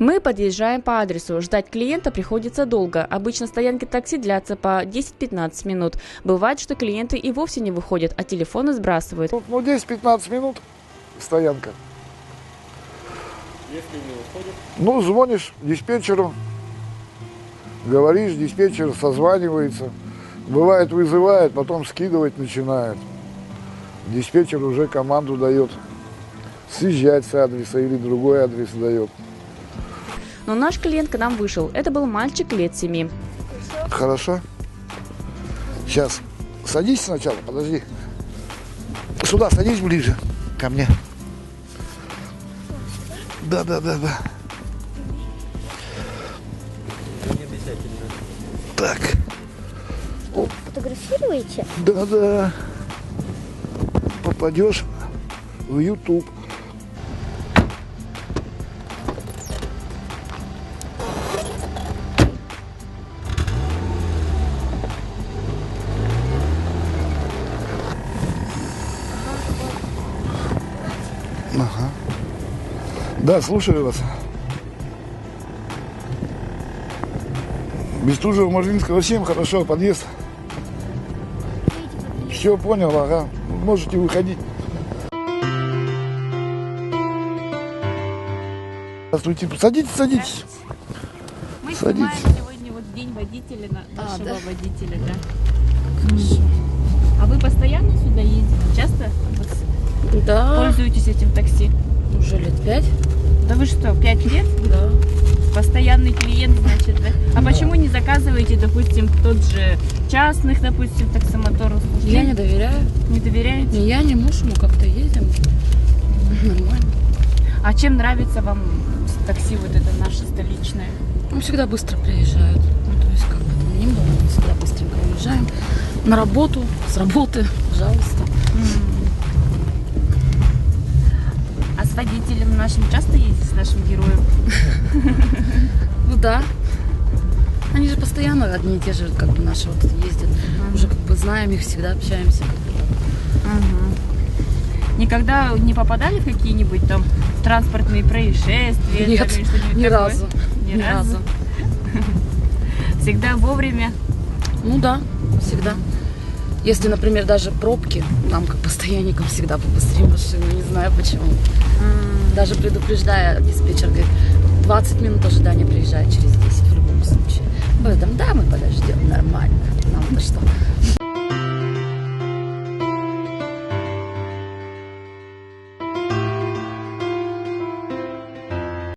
Мы подъезжаем по адресу. Ждать клиента приходится долго. Обычно стоянки такси длятся по 10-15 минут. Бывает, что клиенты и вовсе не выходят, а телефоны сбрасывают. 10-15 минут стоянка. Если не выходит? Звонишь диспетчеру, говоришь, диспетчер созванивается. Бывает, вызывает, потом скидывать начинает. Диспетчер уже команду дает съезжать с адреса или другой адрес дает. Но наш клиент к нам вышел. Это был мальчик лет 7. Хорошо. Сейчас. Садись сначала, подожди. Сюда садись ближе ко мне. Да. Не обязательно. Так. Фотографируете? Да. Попадешь в YouTube. Ага. Да, слушаю вас. Бестужева-Марлинского 7, хорошо, подъезд. Все, понял, ага. Можете выходить. Здравствуйте, садитесь. Мы Садитесь. снимаем сегодня день водителя, нашего водителя. Да. Хорошо. А вы постоянно сюда ездите? Часто Да, пользуетесь этим такси? уже лет 5. Да вы что, 5 лет? Да. Постоянный клиент, значит, да? А почему не заказываете, допустим, тот же частных, допустим, таксомоторов? Я не доверяю. Не доверяете? Ни я, ни муж, мы как-то ездим. Нормально. А чем нравится вам такси вот это наше столичное? Он всегда быстро приезжает. То есть, как бы там ни было, мы всегда быстренько уезжаем. На работу, с работы, пожалуйста. А с водителем нашим часто ездите, с нашим героем? Ну да. Они же постоянно одни и те же, как бы, наши вот ездят. Уже как бы знаем их, всегда общаемся. Как бы. Никогда не попадали в какие-нибудь там транспортные происшествия? Нет, там, или что-нибудь ни такое? разу. Ни разу. Всегда вовремя? Ну да, всегда. Если, например, даже пробки, нам как постоянникам всегда побыстрее машину, не знаю почему. Даже предупреждая, диспетчер говорит, 20 минут ожидания, приезжает через 10 в любом случае. Поэтому да, мы подождем, нормально. Нам-то что?